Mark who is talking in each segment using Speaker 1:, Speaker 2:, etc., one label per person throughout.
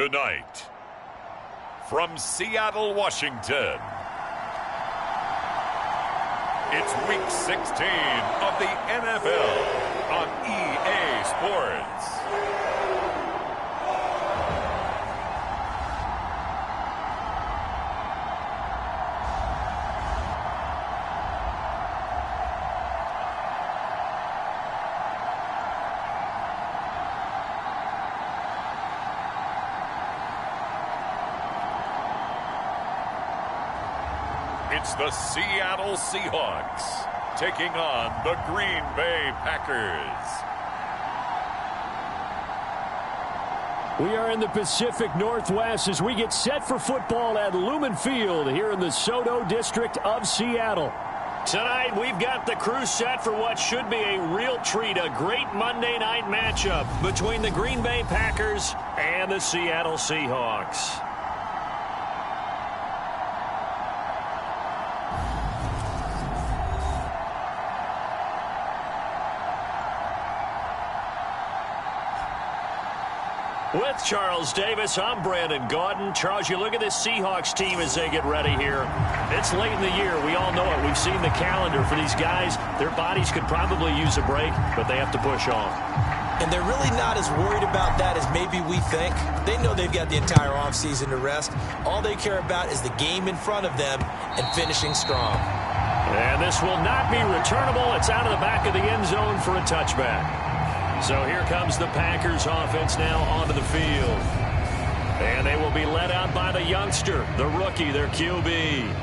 Speaker 1: Tonight, from Seattle, Washington, it's Week 16 of the NFL on EA Sports. It's the Seattle Seahawks taking on the Green Bay Packers.
Speaker 2: We are in the Pacific Northwest as we get set for football at Lumen Field here in the Soto District of Seattle. Tonight, we've got the crew set for what should be a real treat, a great Monday night matchup between the Green Bay Packers and the Seattle Seahawks. With Charles Davis, I'm Brandon Gaudin. Charles, you look at this Seahawks team as they get ready here. It's late in the year. We all know it. We've seen the calendar for these guys. Their bodies could probably use a break, but they have to push on.
Speaker 3: And they're really not as worried about that as maybe we think. They know they've got the entire offseason to rest. All they care about is the game in front of them and finishing strong.
Speaker 2: And this will not be returnable. It's out of the back of the end zone for a touchback. So here comes the Packers offense now onto the field. And they will be led out by the youngster, the rookie, their QB.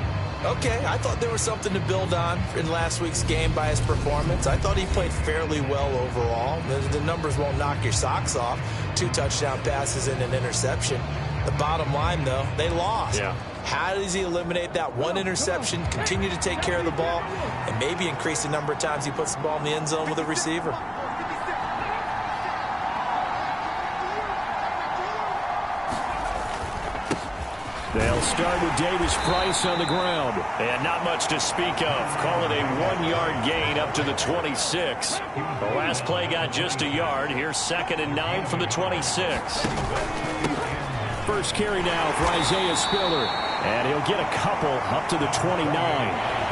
Speaker 3: Okay, I thought there was something to build on in last week's game by his performance. I thought he played fairly well overall. The numbers won't knock your socks off. 2 touchdown passes and an interception. The bottom line, though, they lost.
Speaker 2: Yeah.
Speaker 3: How does he eliminate that one interception, continue to take care of the ball, and maybe increase the number of times he puts the ball in the end zone with a receiver?
Speaker 2: They'll start with Davis Price on the ground. And not much to speak of. Call it a 1-yard gain up to the 26. The last play got just a yard. Here's 2nd and 9 from the 26. First carry now for Isaiah Spiller. And he'll get a couple up to the 29.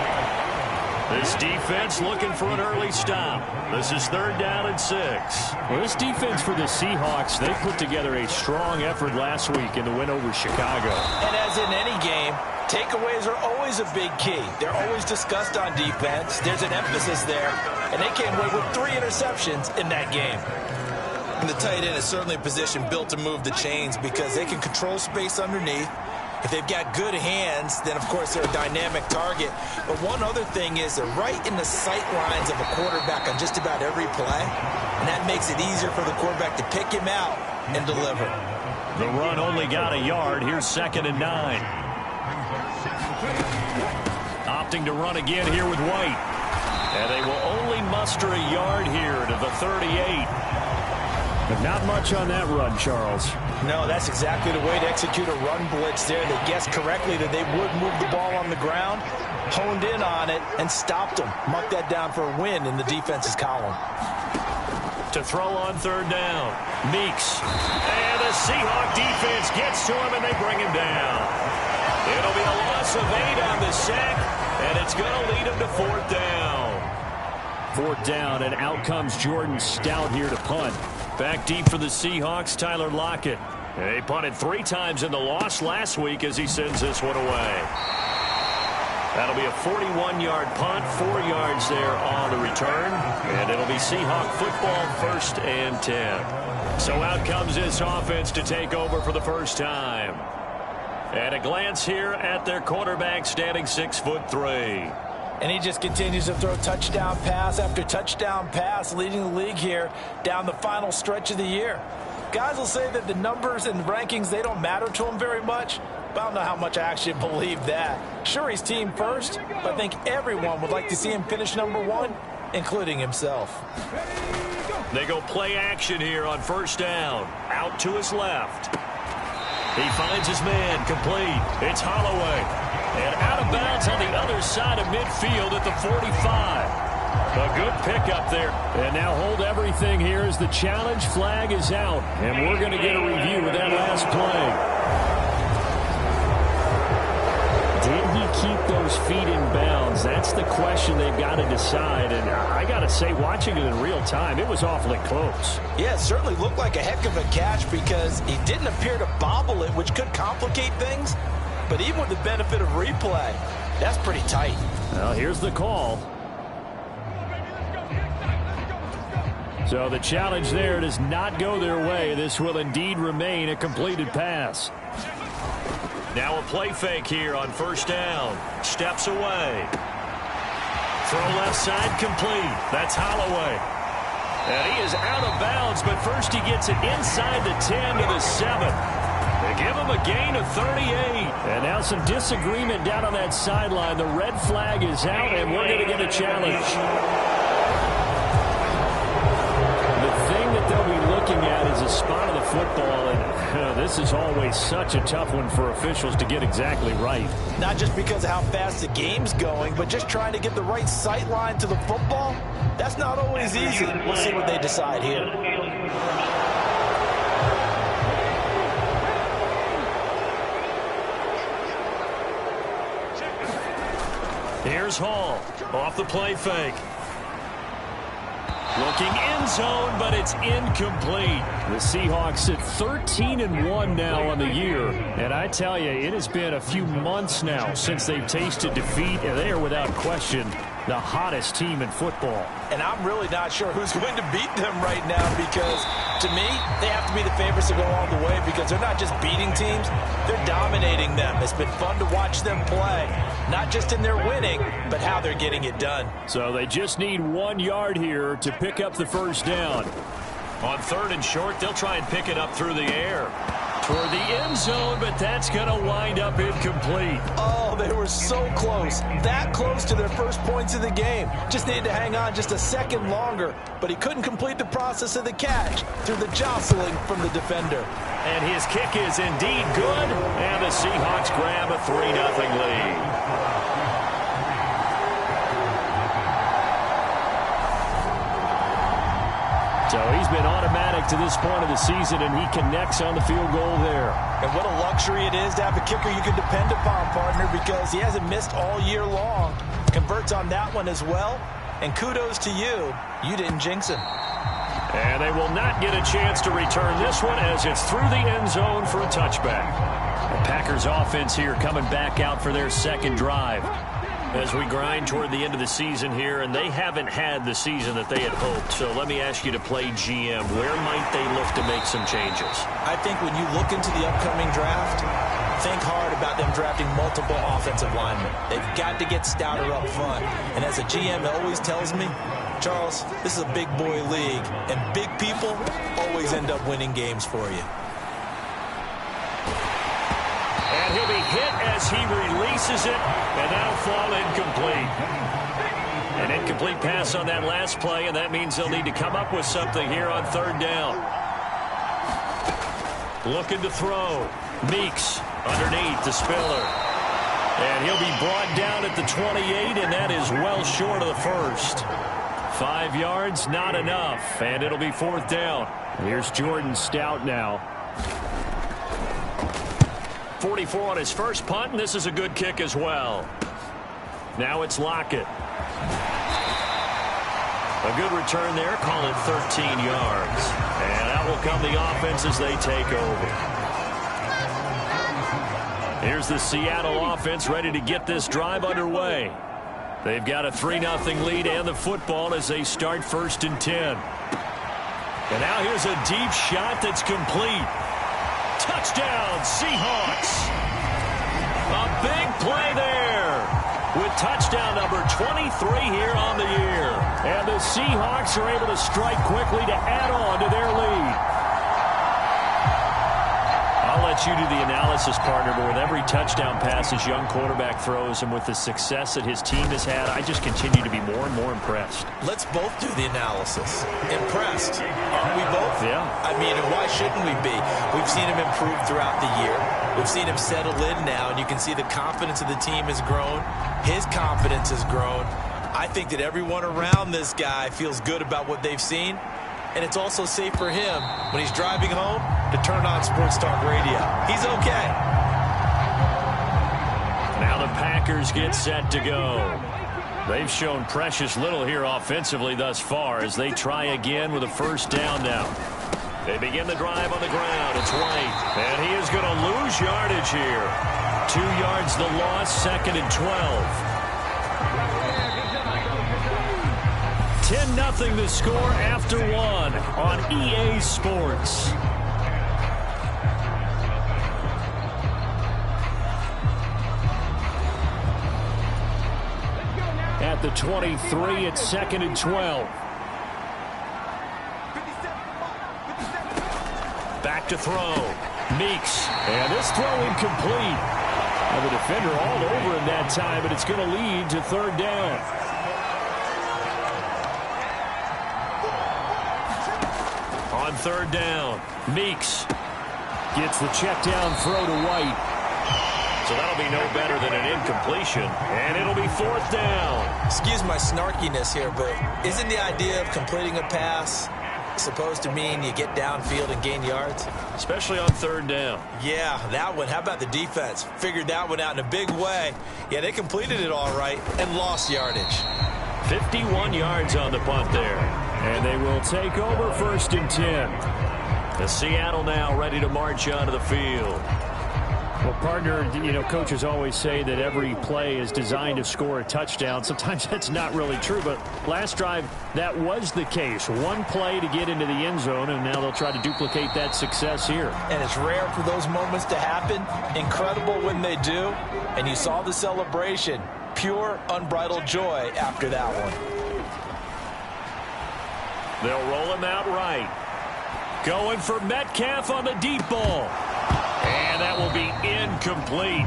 Speaker 2: This defense looking for an early stop. This is 3rd down and 6. Well, this defense for the Seahawks, they put together a strong effort last week in the win over Chicago.
Speaker 3: And as in any game, takeaways are always a big key. They're always discussed on defense. There's an emphasis there. And they came away with 3 interceptions in that game. And the tight end is certainly a position built to move the chains because they can control space underneath. If they've got good hands, then, of course, they're a dynamic target. But one other thing is they're right in the sight lines of a quarterback on just about every play. And that makes it easier for the quarterback to pick him out and deliver.
Speaker 2: The run only got a yard. Here's 2nd and 9. Opting to run again here with White. And they will only muster a yard here to the 38. But not much on that run, Charles.
Speaker 3: No, that's exactly the way to execute a run blitz there. They guessed correctly that they would move the ball on the ground, honed in on it, and stopped them. Mark that down for a win in the defense's column.
Speaker 2: To throw on 3rd down, Meeks. And the Seahawk defense gets to him, and they bring him down. It'll be a loss of 8 on the sack, and it's going to lead him to 4th down. 4th down, and out comes Jordan Stout here to punt. Back deep for the Seahawks, Tyler Lockett. They punted 3 times in the loss last week as he sends this one away. That'll be a 41-yard punt, 4 yards there on the return. And it'll be Seahawk football, 1st and 10. So out comes this offense to take over for the first time. And a glance here at their quarterback standing 6'3".
Speaker 3: And he just continues to throw touchdown pass after touchdown pass, leading the league here down the final stretch of the year. Guys will say that the numbers and rankings, they don't matter to him very much, but I don't know how much I actually believe that. Sure, he's team first, but I think everyone would like to see him finish number 1, including himself.
Speaker 2: They go play action here on 1st down. Out to his left. He finds his man, complete. It's Holloway. And out of bounds on the other side of midfield at the 45. A good pickup there. And now hold everything here as the challenge flag is out. And we're going to get a review of that last play. Did he keep those feet in bounds? That's the question they've got to decide. And I got to say, watching it in real time, it was awfully close.
Speaker 3: Yeah, it certainly looked like a heck of a catch because he didn't appear to bobble it, which could complicate things. But even with the benefit of replay, that's pretty tight.
Speaker 2: Well, here's the call. So the challenge there does not go their way. This will indeed remain a completed pass. Now a play fake here on first down. Steps away. Throw left side complete. That's Holloway. And he is out of bounds, but first he gets it inside the 10 to the 7. They give him a gain of 38. And now some disagreement down on that sideline. The red flag is out, and we're going to get a challenge. They'll be looking at is a spot of the football, and this is always such a tough one for officials to get exactly right.
Speaker 3: Not just because of how fast the game's going, but just trying to get the right sight line to the football. That's not always easy. We'll see what they decide here.
Speaker 2: Here's Hall off the play fake. Looking end zone, but it's incomplete. The Seahawks sit 13-1 now on the year. And I tell you, it has been a few months now since they've tasted defeat, and they are without question the hottest team in football.
Speaker 3: And I'm really not sure who's going to beat them right now because, to me, they have to be the favorites to go all the way because they're not just beating teams, they're dominating them. It's been fun to watch them play, not just in their winning, but how they're getting it done.
Speaker 2: So they just need 1 yard here to pick up the first down. On third and short, they'll try and pick it up through the air. Toward the end zone, but that's going to wind up incomplete.
Speaker 3: Oh, they were so close. That close to their first points of the game. Just needed to hang on just a second longer, but he couldn't complete the process of the catch through the jostling from the defender.
Speaker 2: And his kick is indeed good, and the Seahawks grab a 3-0 lead. So he's been automatic to this point of the season, and he connects on the field goal there.
Speaker 3: And what a luxury it is to have a kicker you can depend upon, partner, because he hasn't missed all year long. Converts on that one as well. And kudos to you. You didn't jinx him.
Speaker 2: And they will not get a chance to return this one as it's through the end zone for a touchback. The Packers offense here coming back out for their second drive. As we grind toward the end of the season here, and they haven't had the season that they had hoped. So let me ask you to play GM. Where might they look to make some changes?
Speaker 3: I think when you look into the upcoming draft, think hard about them drafting multiple offensive linemen. They've got to get stouter up front. And as a GM always tells me, Charles, this is a big boy league, and big people always end up winning games for you.
Speaker 2: And he'll be hit as he releases it, and that'll fall incomplete. An incomplete pass on that last play, and that means they'll need to come up with something here on third down. Looking to throw. Meeks underneath to Spiller. And he'll be brought down at the 28, and that is well short of the first. 5 yards, not enough, and it'll be fourth down. Here's Jordan Stout now. 44 on his first punt, and this is a good kick as well. Now it's Lockett. A good return there, call it 13 yards. And out will come the offense as they take over. Here's the Seattle offense ready to get this drive underway. They've got a 3-0 lead and the football as they start 1st and 10. And now here's a deep shot that's complete. Touchdown, Seahawks. A big play there with touchdown number 23 here on the year. And the Seahawks are able to strike quickly to add on to their lead. I'll let you do the analysis, partner, but with every touchdown pass his young quarterback throws and with the success that his team has had, I just continue to be more and more impressed.
Speaker 3: Let's both do the analysis. Impressed. Aren't we both?
Speaker 2: Yeah.
Speaker 3: I mean, and why shouldn't we be? We've seen him improve throughout the year. We've seen him settle in now, and you can see the confidence of the team has grown. His confidence has grown. I think that everyone around this guy feels good about what they've seen, and it's also safe for him when he's driving home to turn on Sports Talk Radio. He's okay.
Speaker 2: Now the Packers get set to go. They've shown precious little here offensively thus far as they try again with a first down now. They begin the drive on the ground. It's White, and he is going to lose yardage here. 2 yards the loss, 2nd and 12. 10-0 the score after 1 on EA Sports. At the 23, it's 2nd and 12. Back to throw. Meeks. And this throw incomplete. And the defender all over him that time, but it's going to lead to 3rd down. On 3rd down, Meeks gets the check down throw to White. So that'll be no better than an incompletion. And it'll be 4th down.
Speaker 3: Excuse my snarkiness here, but isn't the idea of completing a pass supposed to mean you get downfield and gain yards?
Speaker 2: Especially on 3rd down.
Speaker 3: Yeah, that one. How about the defense? Figured that one out in a big way. Yeah, they completed it all right and lost yardage.
Speaker 2: 51 yards on the punt there. And they will take over 1st and 10. The Seattle now ready to march onto the field. Well, partner, coaches always say that every play is designed to score a touchdown. Sometimes that's not really true, but last drive, that was the case. One play to get into the end zone, and now they'll try to duplicate that success here.
Speaker 3: And it's rare for those moments to happen. Incredible when they do. And you saw the celebration. Pure, unbridled joy after that one.
Speaker 2: They'll roll him out right. Going for Metcalf on the deep ball. And that will be incomplete.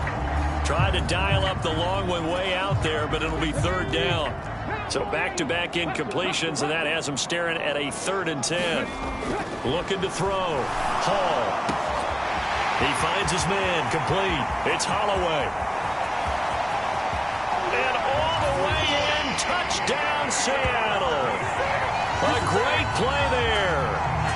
Speaker 2: Tried to dial up the long one way out there, but it'll be 3rd down. So back-to-back incompletions, and that has him staring at a 3rd and 10. Looking to throw. Hall. He finds his man. Complete. It's Holloway. And all the way in. Touchdown, Seattle. A great play there.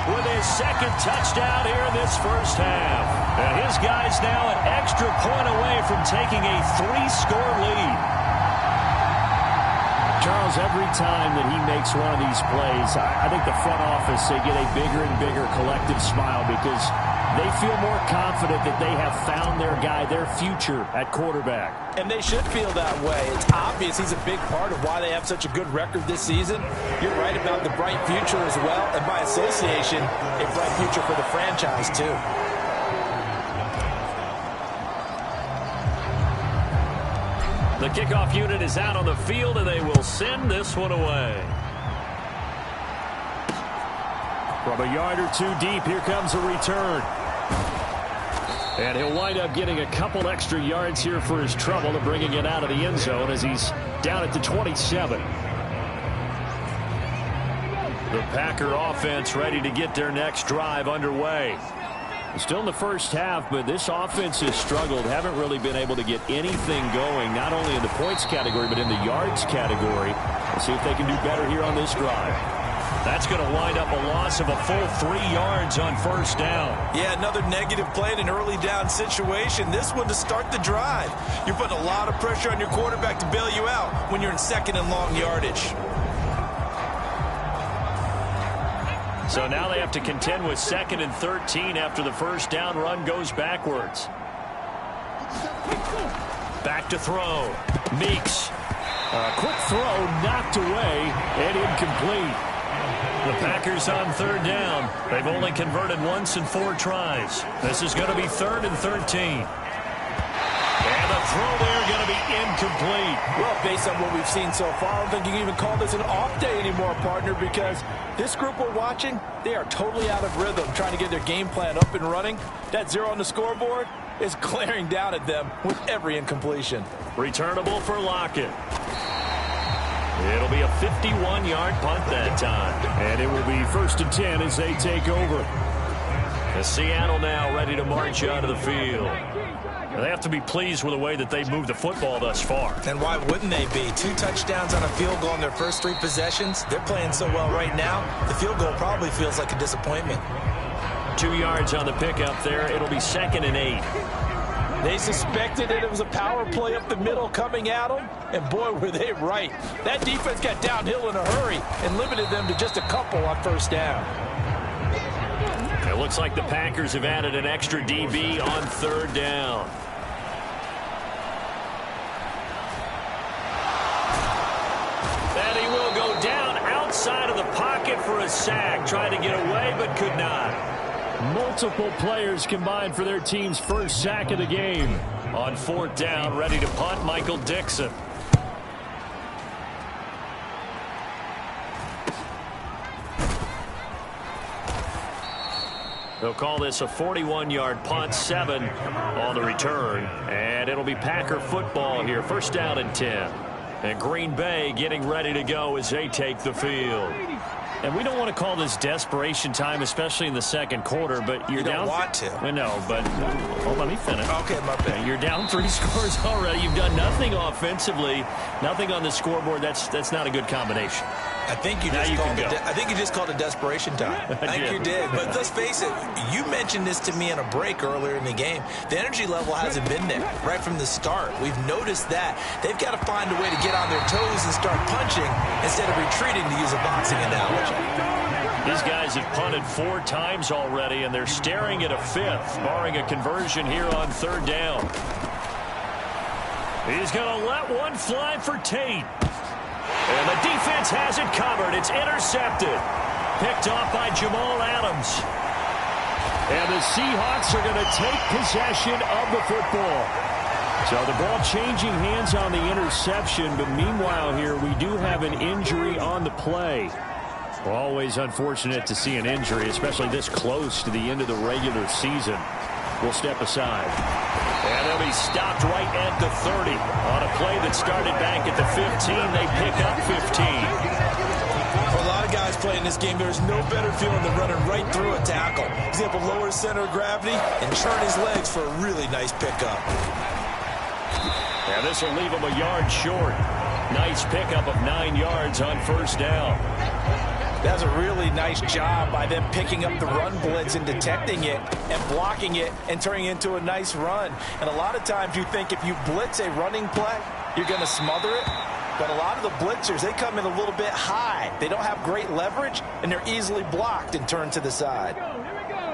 Speaker 2: With his 2nd touchdown here in this first half. And his guy's now an extra point away from taking a 3-score lead. Charles, every time that he makes one of these plays, I think the front office, they get a bigger and bigger collective smile because they feel more confident that they have found their guy, their future at quarterback.
Speaker 3: And they should feel that way. It's obvious he's a big part of why they have such a good record this season. You're right about the bright future as well, and by association, a bright future for the franchise too.
Speaker 2: The kickoff unit is out on the field, and they will send this one away. From a yard or two deep, here comes a return. And he'll wind up getting a couple extra yards here for his trouble and bringing it out of the end zone as he's down at the 27. The Packer offense ready to get their next drive underway. Still in the first half, but this offense has struggled. Haven't really been able to get anything going, not only in the points category, but in the yards category. Let's see if they can do better here on this drive. That's going to wind up a loss of a full 3 yards on 1st down. Yeah, another negative play in an early down situation. This one to start the drive. You're putting a lot of pressure on your quarterback to bail you out when you're in 2nd and long yardage. So now they have to contend with 2nd and 13 after the first down run goes backwards. Back to throw. Meeks. A quick throw knocked away and incomplete. The Packers on 3rd down. They've only converted once in 4 tries. This is going to be 3rd and 13. And the throw there going to be incomplete. Well, based on what we've seen so far, I don't think you can even call this an off day anymore, partner, because this group we're watching, they are totally out of rhythm trying to get their game plan up and running. That 0 on the scoreboard is glaring down at them with every incompletion. Returnable for Lockett. It'll be a 51-yard punt that time. And it will be 1st and 10 as they take over. And Seattle now ready to march out of the field. They have to be pleased with the way that they've moved the football thus far.
Speaker 3: And why wouldn't they be? 2 touchdowns on a field goal in their first 3 possessions. They're playing so well right now, the field goal probably feels like a disappointment.
Speaker 2: 2 yards on the pickup there. It'll be 2nd and 8.
Speaker 3: They suspected it was a power play up the middle coming at them, and boy, were they right. That defense got downhill in a hurry and limited them to just a couple on first down.
Speaker 2: It looks like the Packers have added an extra DB on 3rd down. And he will go down outside of the pocket for a sack. Tried to get away, but could not. Multiple players combined for their team's first sack of the game. On 4th down, ready to punt, Michael Dixon. They'll call this a 41-yard punt, 7 on the return. And it'll be Packer football here. 1st down and 10. And Green Bay getting ready to go as they take the field. And we don't want to call this desperation time, especially in the 2nd quarter, but you're down.
Speaker 3: You don't want to.
Speaker 2: I know, but let me finish.
Speaker 3: Okay, my bad.
Speaker 2: You're down 3 scores already. You've done nothing offensively, nothing on the scoreboard. That's not a good combination.
Speaker 3: I think you just called it desperation time. I think you did. But let's face it, you mentioned this to me in a break earlier in the game. The energy level hasn't been there right from the start. We've noticed that. They've got to find a way to get on their toes and start punching instead of retreating, to use a boxing analogy.
Speaker 2: These guys have punted 4 times already, and they're staring at a 5th, barring a conversion here on 3rd down. He's going to let one fly for Tate. And the defense has it covered. It's intercepted. Picked off by Jamal Adams. And the Seahawks are going to take possession of the football. So the ball changing hands on the interception, but meanwhile here we do have an injury on the play. Well, always unfortunate to see an injury, especially this close to the end of the regular season. We'll step aside. And they'll be stopped right at the 30. On a play that started back at the 15, they pick up 15.
Speaker 3: For a lot of guys playing this game, there's no better feeling than running right through a tackle. He's able to lower his center of gravity and churn his legs for a really nice pickup.
Speaker 2: And this will leave him a yard short. Nice pickup of 9 yards on 1st down.
Speaker 3: That's a really nice job by them picking up the run blitz and detecting it and blocking it and turning it into a nice run. And a lot of times you think if you blitz a running play, you're going to smother it. But a lot of the blitzers, they come in a little bit high. They don't have great leverage, and they're easily blocked and turned to the side.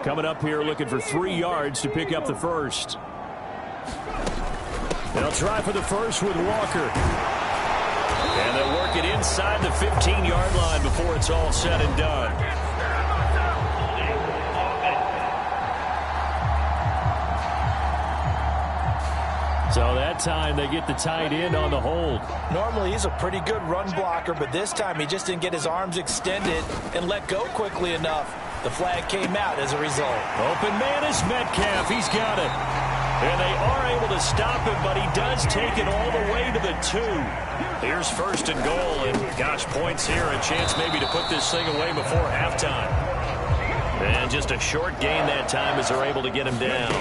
Speaker 2: Coming up here looking for 3 yards to pick up the 1st. They'll try for the 1st with Walker. And they'll work it inside the 15-yard line before it's all said and done. So that time they get the tight end on the hold.
Speaker 3: Normally he's a pretty good run blocker, but this time he just didn't get his arms extended and let go quickly enough. The flag came out as a result.
Speaker 2: Open man is Metcalf. He's got it. And they are able to stop him, but he does take it all the way to the 2. Here's 1st and goal, and gosh, points here, a chance maybe to put this thing away before halftime. And just a short gain that time as they're able to get him down.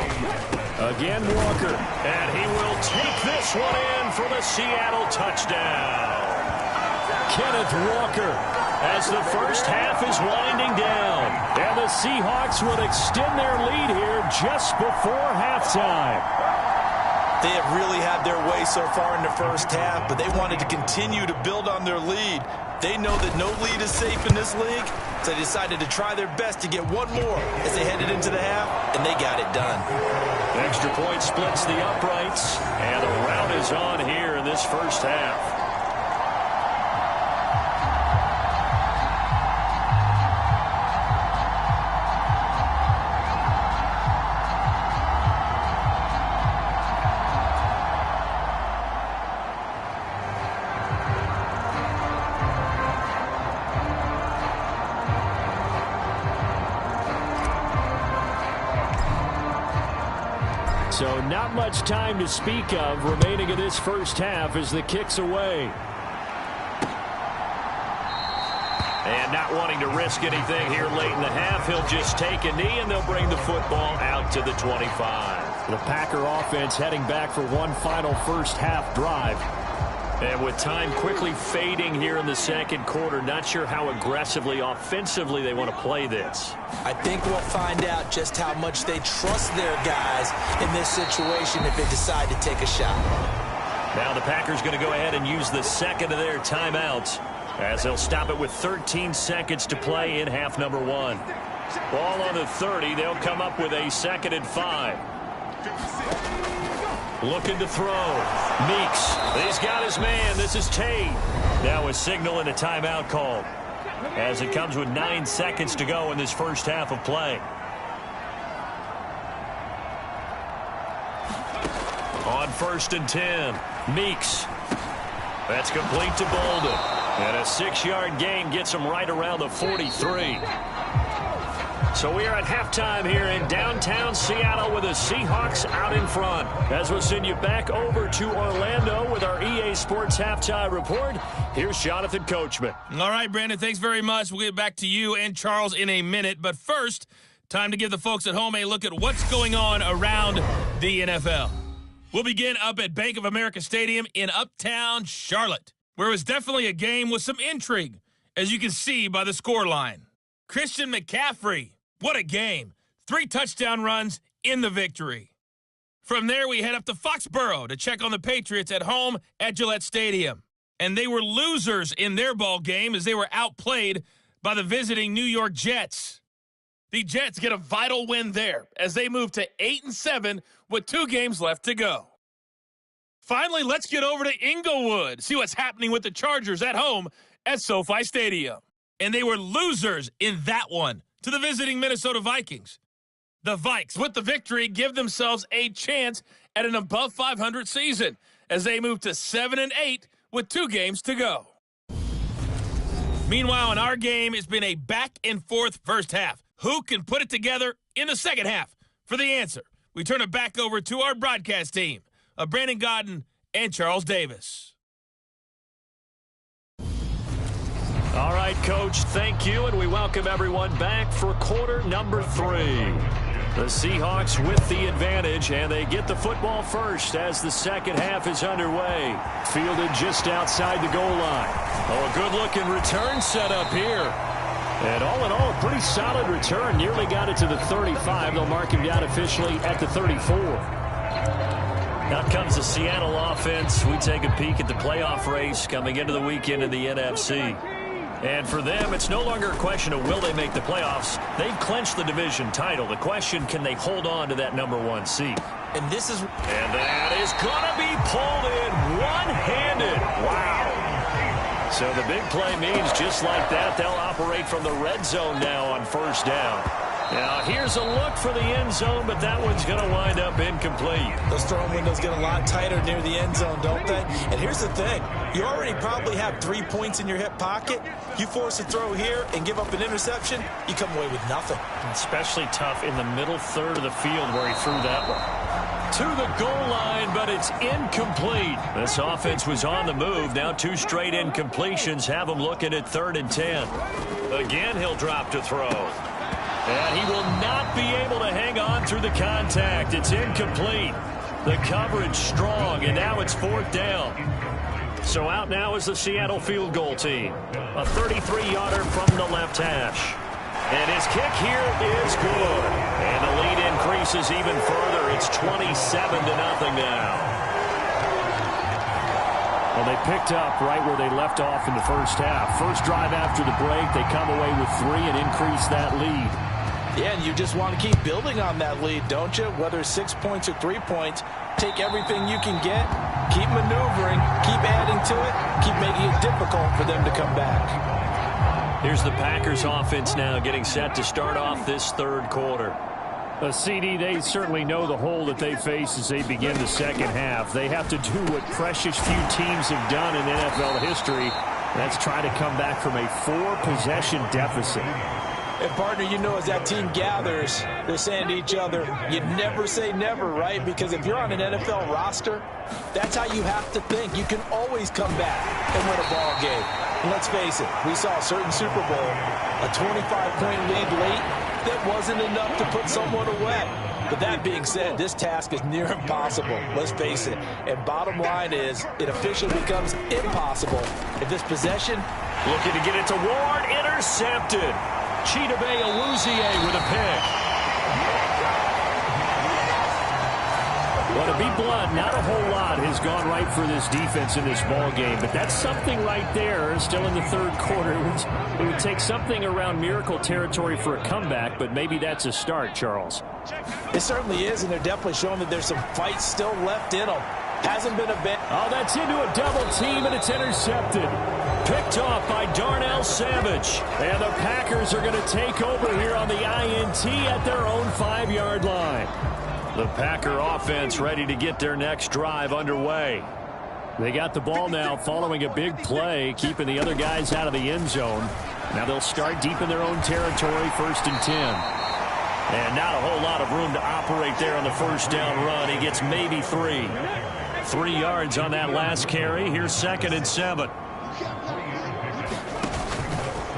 Speaker 2: Again, Walker, and he will take this one in for the Seattle touchdown. Kenneth Walker, as the first half is winding down, and the Seahawks will extend their lead here just before halftime.
Speaker 3: They have really had their way so far in the first half, but they wanted to continue to build on their lead. They know that no lead is safe in this league, so they decided to try their best to get one more as they headed into the half, and they got it done.
Speaker 2: Extra point splits the uprights, and the rout is on here in this first half. So not much time to speak of remaining in this first half as the kick's away. And not wanting to risk anything here late in the half, he'll just take a knee, and they'll bring the football out to the 25.
Speaker 4: The Packer offense heading back for one final first-half drive.
Speaker 2: And with time quickly fading here in the second quarter, not sure how aggressively, offensively they want to play this.
Speaker 3: I think we'll find out just how much they trust their guys in this situation if they decide to take a shot.
Speaker 2: Now the Packers going to go ahead and use the second of their timeouts, as they'll stop it with 13 seconds to play in half number one. Ball on the 30. They'll come up with a 2nd and 5. Looking to throw. Meeks. He's got his man. This is Tate. Now a signal and a timeout call, as it comes with 9 seconds to go in this first half of play. On 1st and 10. Meeks. That's complete to Bolden. And a 6-yard gain gets him right around the 43. So we are at halftime here in downtown Seattle with the Seahawks out in front. As we'll send you back over to Orlando with our EA Sports Halftime Report, here's Jonathan Coachman.
Speaker 5: All right, Brandon, thanks very much. We'll get back to you and Charles in a minute. But first, time to give the folks at home a look at what's going on around the NFL. We'll begin up at Bank of America Stadium in Uptown Charlotte, where it was definitely a game with some intrigue, as you can see by the scoreline. Christian McCaffrey, what a game. 3 touchdown runs in the victory. From there, we head up to Foxborough to check on the Patriots at home at Gillette Stadium. And they were losers in their ball game as they were outplayed by the visiting New York Jets. The Jets get a vital win there as they move to 8-7 with 2 games left to go. Finally, let's get over to Inglewood, see what's happening with the Chargers at home at SoFi Stadium. And they were losers in that one to the visiting Minnesota Vikings. The Vikes, with the victory, give themselves a chance at an above 500 season as they move to 7-8 with 2 games to go. Meanwhile, in our game, it's been a back-and-forth first half. Who can put it together in the second half? For the answer, we turn it back over to our broadcast team of Brandon Godden and Charles Davis.
Speaker 2: All right, Coach, thank you, and we welcome everyone back for quarter number 3. The Seahawks with the advantage, and they get the football first as the second half is underway. Fielded just outside the goal line. Oh, a good-looking return set up here. And all in all, a pretty solid return. Nearly got it to the 35. They'll mark him down officially at the 34. Out comes the Seattle offense. We take a peek at the playoff race coming into the weekend in the NFC. And for them, it's no longer a question of will they make the playoffs. They've clinched the division title. The question, can they hold on to that number 1 seed?
Speaker 3: And
Speaker 2: that is going to be pulled in one-handed. Wow. So the big play means just like that, they'll operate from the red zone now on first down. Now, here's a look for the end zone, but that one's going to wind up incomplete.
Speaker 3: Those throwing windows get a lot tighter near the end zone, don't they? And here's the thing. You already probably have 3 points in your hip pocket. You force a throw here and give up an interception, you come away with nothing.
Speaker 2: Especially tough in the middle third of the field where he threw that one. To the goal line, but it's incomplete. This offense was on the move. Now 2 straight incompletions have him looking at 3rd and 10. Again, he'll drop to throw. And he will not be able to hang on through the contact. It's incomplete. The coverage strong, and now it's 4th down. So out now is the Seattle field goal team. A 33-yarder from the left hash. And his kick here is good. And the lead increases even further. It's 27-0 now.
Speaker 4: Well, they picked up right where they left off in the first half. First drive after the break, they come away with 3 and increase that lead.
Speaker 3: Yeah, and you just want to keep building on that lead, don't you? Whether 6 points or 3 points, take everything you can get, keep maneuvering, keep adding to it, keep making it difficult for them to come back.
Speaker 2: Here's the Packers offense now getting set to start off this 3rd quarter.
Speaker 4: CD, they certainly know the hole that they face as they begin the second half. They have to do what precious few teams have done in NFL history. That's try to come back from a 4-possession deficit.
Speaker 3: And, partner, you know, as that team gathers, they're saying to each other, you never say never, right? Because if you're on an NFL roster, that's how you have to think. You can always come back and win a ball game. And let's face it, we saw a certain Super Bowl, a 25-point lead late that wasn't enough to put someone away. But that being said, this task is near impossible, let's face it. And bottom line is, it officially becomes impossible if this possession...
Speaker 2: Looking to get it to Ward, intercepted. Chidobe Awuzie with a pick.
Speaker 4: Well, to be blunt, not a whole lot has gone right for this defense in this ball game, but that's something right there. Still in the third quarter, it would take something around miracle territory for a comeback, but maybe that's a start, Charles.
Speaker 3: It certainly is, and they're definitely showing that there's some fight still left in them. Hasn't been a bit.
Speaker 4: Oh, that's into a double team, and it's intercepted.
Speaker 2: Picked off by Darnell Savage.
Speaker 4: And the Packers are going to take over here on the INT at their own 5-yard line.
Speaker 2: The Packer offense ready to get their next drive underway.
Speaker 4: They got the ball now following a big play, keeping the other guys out of the end zone. Now they'll start deep in their own territory, 1st and 10.
Speaker 2: And not a whole lot of room to operate there on the first down run. He gets maybe 3. 3 yards on that last carry. Here's 2nd and 7.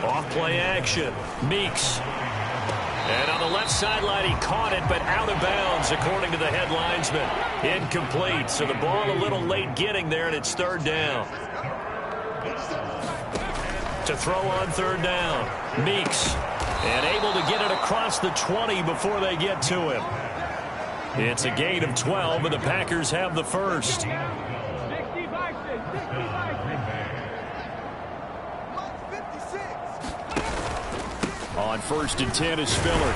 Speaker 2: Off play action. Meeks. And on the left sideline, he caught it, but out of bounds, according to the head linesman. Incomplete. So the ball a little late getting there, and it's 3rd down. To throw on 3rd down. Meeks. And able to get it across the 20 before they get to him. It's a gain of 12, and the Packers have the first.
Speaker 4: On 1st and 10 is Spiller.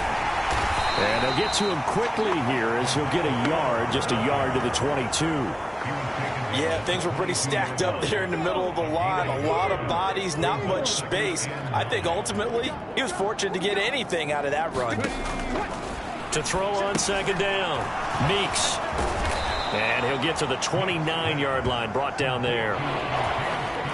Speaker 4: And they'll get to him quickly here as he'll get a yard, just a yard to the 22.
Speaker 3: Yeah, things were pretty stacked up there in the middle of the line. A lot of bodies, not much space. I think ultimately he was fortunate to get anything out of that run.
Speaker 2: To throw on 2nd down, Meeks. And he'll get to the 29-yard line, brought down there.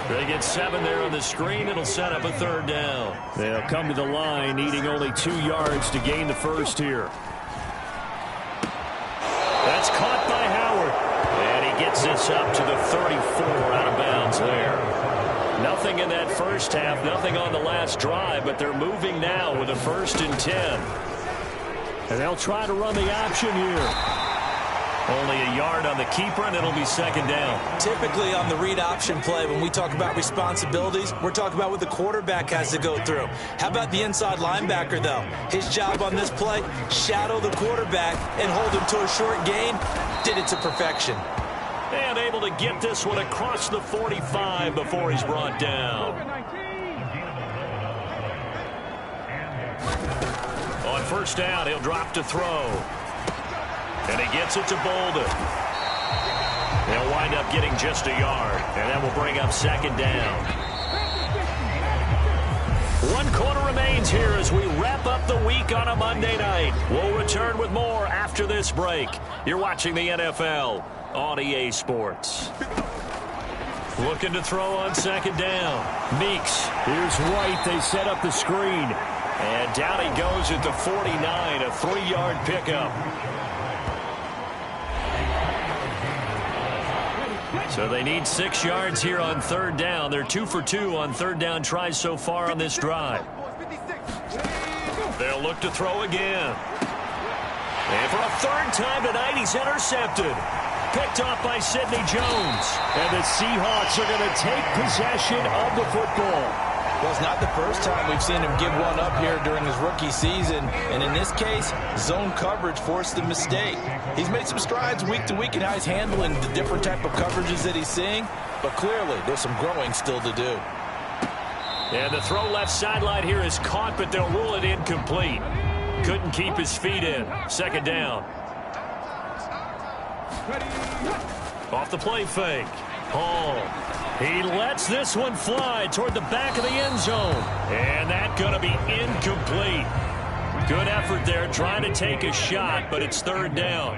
Speaker 2: They get 7 there on the screen. It'll set up a 3rd down.
Speaker 4: They'll come to the line, needing only 2 yards to gain the first here.
Speaker 2: That's caught by Howard. And he gets this up to the 34 out of bounds there. Nothing in that first half, nothing on the last drive, but they're moving now with a 1st and 10.
Speaker 4: And they'll try to run the option here.
Speaker 2: Only a yard on the keeper, and it'll be 2nd down.
Speaker 3: Typically on the read option play, when we talk about responsibilities, we're talking about what the quarterback has to go through. How about the inside linebacker, though? His job on this play, shadow the quarterback and hold him to a short gain. Did it to perfection.
Speaker 2: And able to get this one across the 45 before he's brought down. On 1st down, he'll drop to throw. And he gets it to Bolden. They'll wind up getting just a yard. And that will bring up 2nd down. 1 quarter remains here as we wrap up the week on a Monday night. We'll return with more after this break. You're watching the NFL on EA Sports. Looking to throw on 2nd down. Meeks.
Speaker 4: Here's White. They set up the screen.
Speaker 2: And down he goes at the 49, a 3-yard pickup. So they need 6 yards here on 3rd down. They're 2 for 2 on 3rd down tries so far on this drive. They'll look to throw again. And for a 3rd time tonight, he's intercepted. Picked off by Sidney Jones.
Speaker 4: And the Seahawks are going to take possession of the football.
Speaker 3: Well, it's not the first time we've seen him give one up here during his rookie season. And in this case, zone coverage forced the mistake. He's made some strides week to week in how he's handling the different type of coverages that he's seeing. But clearly, there's some growing still to do.
Speaker 2: And the throw left sideline here is caught, but they'll rule it incomplete. Couldn't keep his feet in. 2nd down. Off the play fake. Hall. He lets this one fly toward the back of the end zone. And that's going to be incomplete. Good effort there trying to take a shot, but it's 3rd down.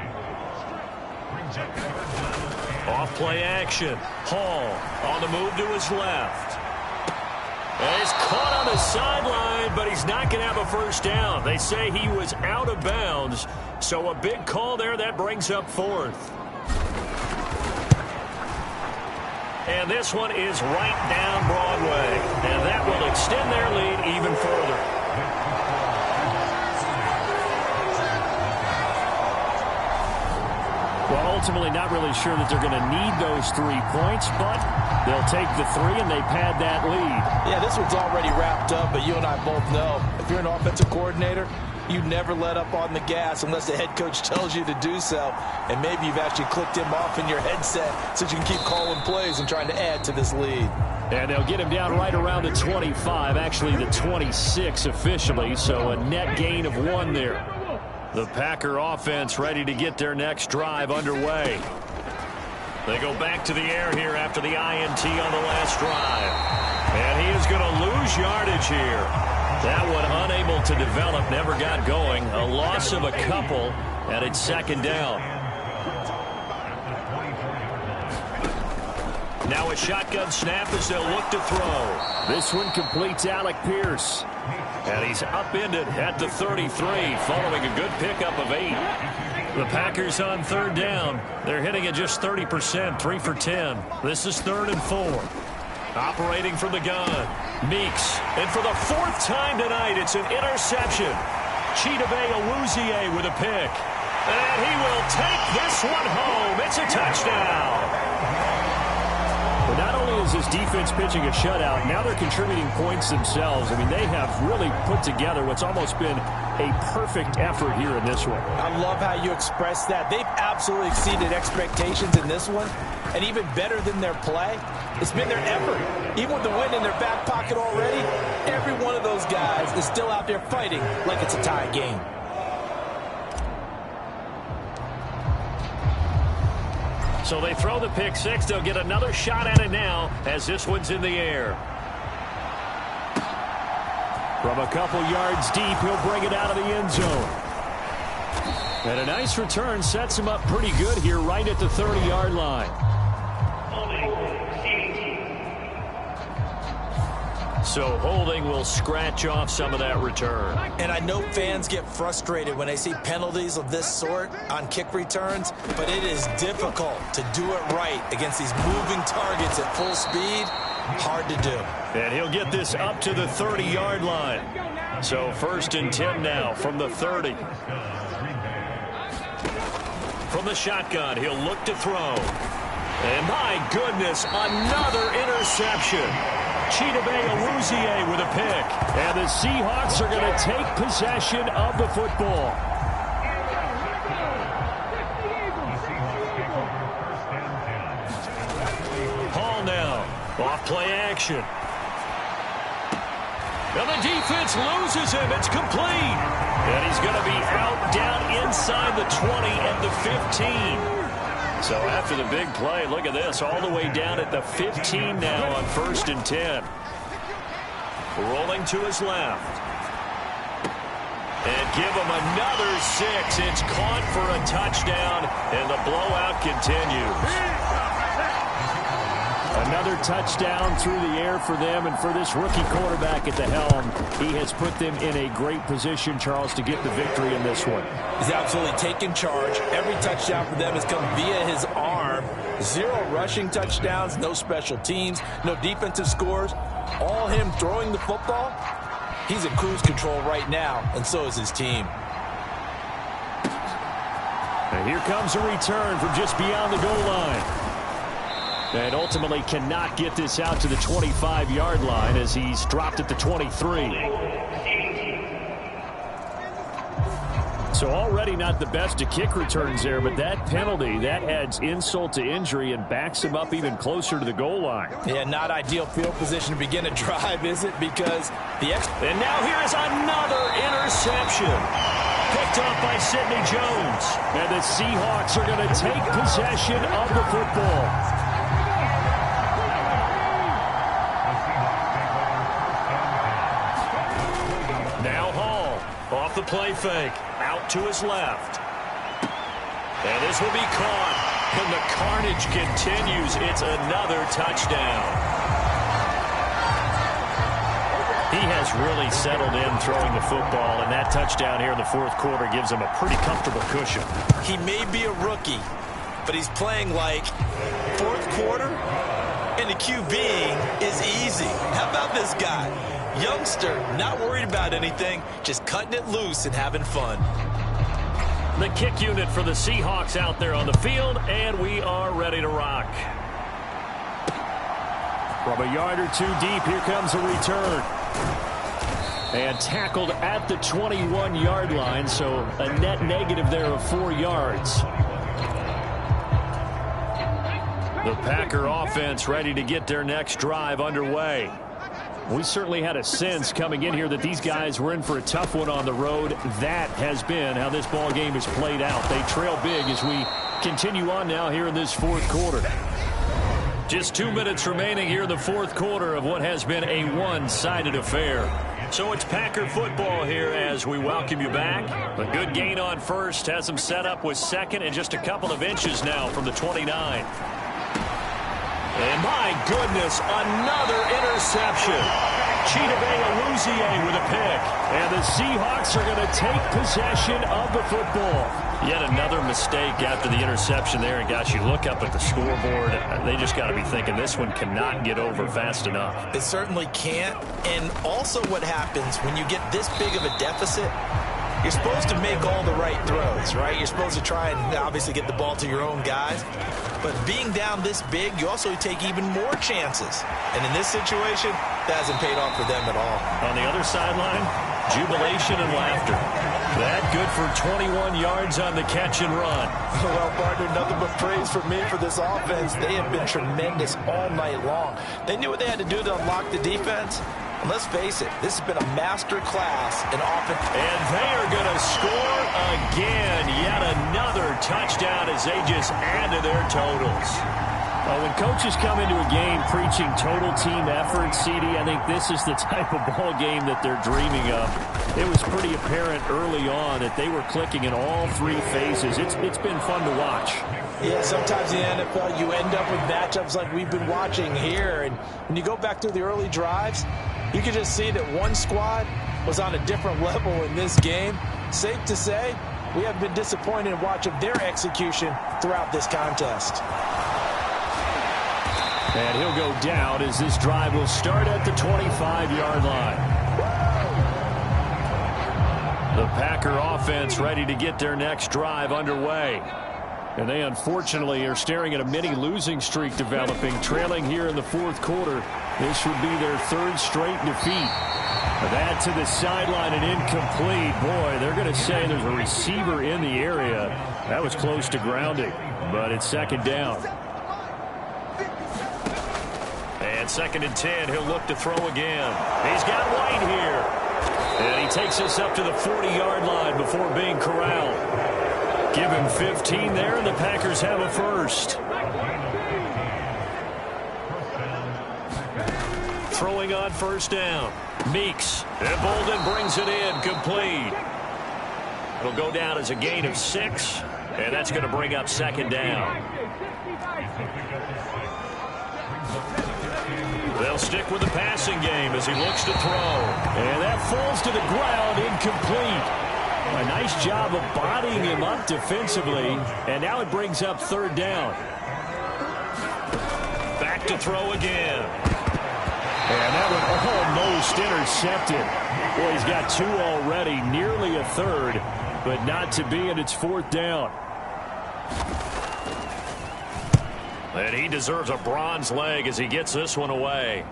Speaker 2: Off play action. Hall on the move to his left. And he's caught on the sideline, but he's not going to have a 1st down. They say he was out of bounds. So a big call there that brings up 4th.
Speaker 4: And this one is right down Broadway. And that will extend their lead even further. Well, ultimately not really sure that they're going to need those 3 points, but they'll take the 3 and they pad that lead.
Speaker 3: Yeah, this one's already wrapped up, but you and I both know if you're an offensive coordinator, you never let up on the gas unless the head coach tells you to do so. And maybe you've actually clicked him off in your headset so you can keep calling plays and trying to add to this lead.
Speaker 4: And they'll get him down right around the 25, actually the 26 officially, so a net gain of 1 there. The Packer offense ready to get their next drive underway. They go back to the air here after the INT on the last drive. And he is going to lose yardage here. That one unable to develop, never got going. A loss of a couple, and it's second down. Now a shotgun snap as they'll look to throw. This one completes Alec Pierce. And he's upended at the 33, following a good pickup of 8. The Packers on third down. They're hitting at just 30%, 3 for 10. This is 3rd and 4. Operating from the gun, Meeks. And for the 4th time tonight, it's an interception. Chidobe Awuzie with a pick. And he will take this one home. It's a touchdown. But not only is this defense pitching a shutout, now they're contributing points themselves. I mean, they have really put together what's almost been a perfect effort here in this one.
Speaker 3: I love how you express that. They've absolutely exceeded expectations in this one. And even better than their play, it's been their effort. Even with the win in their back pocket already, every one of those guys is still out there fighting like it's a tie game.
Speaker 4: So they throw the pick 6. They'll get another shot at it now as this one's in the air. From a couple yards deep, he'll bring it out of the end zone. And a nice return sets him up pretty good here right at the 30-yard line. So holding will scratch off some of that return.
Speaker 3: And I know fans get frustrated when they see penalties of this sort on kick returns, but it is difficult to do it right against these moving targets at full speed. Hard to do.
Speaker 4: And he'll get this up to the 30-yard line. So 1st and 10 now from the 30. From the shotgun, he'll look to throw. And my goodness, another interception. Chidobe Awuzie with a pick. And the Seahawks are going to take possession of the football. Hall now. Off play action. Now the defense loses him. It's complete. And he's going to be out down inside the 20 and the 15. So after the big play, look at this, all the way down at the 15 now on 1st and 10. Rolling to his left. And give him another 6. It's caught for a touchdown, and the blowout continues. Another touchdown through the air for them, and for this rookie quarterback at the helm, he has put them in a great position, Charles, to get the victory in this one.
Speaker 3: He's absolutely taken charge. Every touchdown for them has come via his arm. 0 rushing touchdowns, no special teams, no defensive scores. All him throwing the football. He's in cruise control right now, and so is his team.
Speaker 4: And here comes a return from just beyond the goal line. And ultimately cannot get this out to the 25-yard line as he's dropped at the 23. So already not the best of kick returns there, but that penalty, that adds insult to injury and backs him up even closer to the goal line.
Speaker 3: Yeah, not ideal field position to begin a drive, is it? Because and now here is another interception. Picked up by Sidney Jones.
Speaker 4: And the Seahawks are going to take possession of the football. Off the play fake, out to his left. And this will be caught. And the carnage continues. It's another touchdown. He has really settled in throwing the football, and that touchdown here in the 4th quarter gives him a pretty comfortable cushion.
Speaker 3: He may be a rookie, but he's playing like 4th quarter. And the QB is easy. How about this guy? Youngster, not worried about anything, just cutting it loose and having fun.
Speaker 4: The kick unit for the Seahawks out there on the field, and we are ready to rock. From a yard or two deep, here comes a return. And tackled at the 21-yard line, so a net negative there of 4 yards. The Packer offense ready to get their next drive underway. We certainly had a sense coming in here that these guys were in for a tough one on the road. That has been how this ball game has played out. They trail big as we continue on now here in this fourth quarter. Just 2 minutes remaining here in the fourth quarter of what has been a one-sided affair. So it's Packer football here as we welcome you back. A good gain on first has them set up with second and just a couple of inches now from the 29. And my goodness, another interception. Chidobe Awuzie with a pick. And the Seahawks are going to take possession of the football. Yet another mistake after the interception there. And gosh, you look up at the scoreboard, they just got to be thinking this one cannot get over fast enough.
Speaker 3: It certainly can't. And also what happens when you get this big of a deficit, you're supposed to make all the right throws, right? You're supposed to try and obviously get the ball to your own guys. But being down this big, you also take even more chances. And in this situation, that hasn't paid off for them at all.
Speaker 4: On the other sideline, jubilation and laughter. That good for 21 yards on the catch and run.
Speaker 3: Well, partner, nothing but praise for me for this offense. They have been tremendous all night long. They knew what they had to do to unlock the defense. And let's face it, this has been a master class in offense.
Speaker 4: And they are going to score again. Yet another touchdown as they just add to their totals. When coaches come into a game preaching total team effort, CD, I think this is the type of ball game that they're dreaming of. It was pretty apparent early on that they were clicking in all three phases. It's been fun to watch.
Speaker 3: Yeah, sometimes in the NFL you end up with matchups like we've been watching here. And when you go back through the early drives, you can just see that one squad was on a different level in this game. Safe to say, we have been disappointed in watching their execution throughout this contest.
Speaker 4: And he'll go down as this drive will start at the 25-yard line. The Packer offense ready to get their next drive underway. And they unfortunately are staring at a mini losing streak developing, trailing here in the fourth quarter. This would be their third straight defeat. That to the sideline and incomplete. Boy, they're going to say there's a receiver in the area. That was close to grounding, but it's second down. And second and 10, he'll look to throw again. He's got White here. And he takes us up to the 40-yard line before being corralled. Give him 15 there, and the Packers have a first. Throwing on first down. Meeks. And Bolden brings it in, complete. It'll go down as a gain of 6, and that's going to bring up second down. They'll stick with the passing game as he looks to throw. And that falls to the ground, incomplete. A nice job of bodying him up defensively, and now it brings up third down. Back to throw again. And that one almost intercepted. Boy, he's got 2 already, nearly a third, but not to be, and it's fourth down. And he deserves a bronze leg as he gets this one away.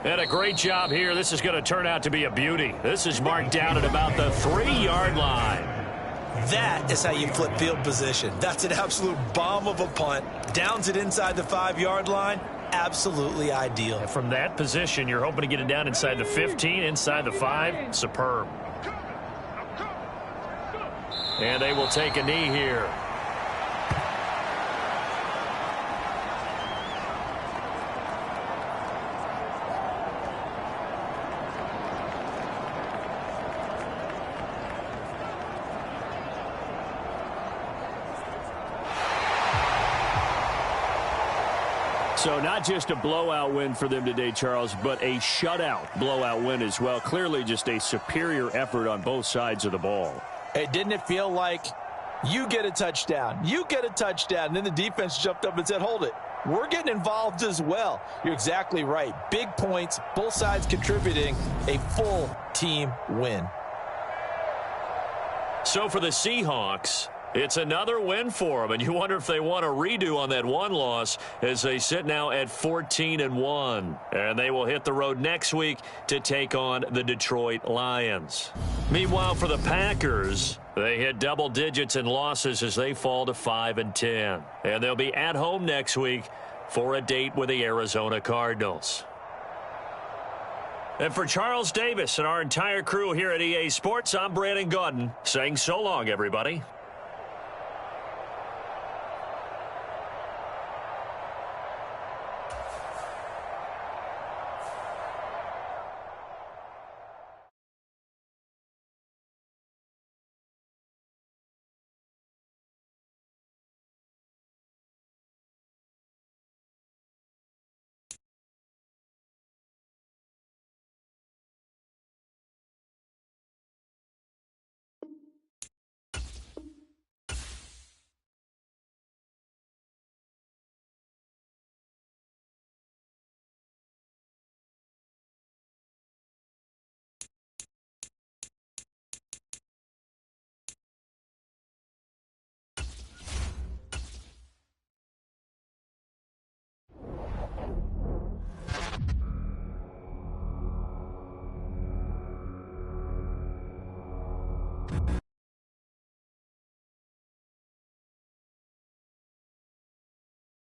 Speaker 4: And a great job here. This is going to turn out to be a beauty. This is marked down at about the 3-yard line.
Speaker 3: That is how you flip field position. That's an absolute bomb of a punt. Downs it inside the 5-yard line. Absolutely ideal.
Speaker 4: And from that position, you're hoping to get it down inside the 15, inside the 5. Superb. And they will take a knee here. So not just a blowout win for them today, Charles, but a shutout blowout win as well. Clearly just a superior effort on both sides of the ball.
Speaker 3: Hey, didn't it feel like You get a touchdown. You get a touchdown. And then the defense jumped up and said, hold it. We're getting involved as well. You're exactly right. Big points, both sides contributing, a full team win.
Speaker 2: So for the Seahawks, it's another win for them, and you wonder if they want a redo on that one loss as they sit now at 14-1. And they will hit the road next week to take on the Detroit Lions. Meanwhile, for the Packers, they hit double digits in losses as they fall to 5-10. And they'll be at home next week for a date with the Arizona Cardinals. And for Charles Davis and our entire crew here at EA Sports, I'm Brandon Gaudin saying so long, everybody.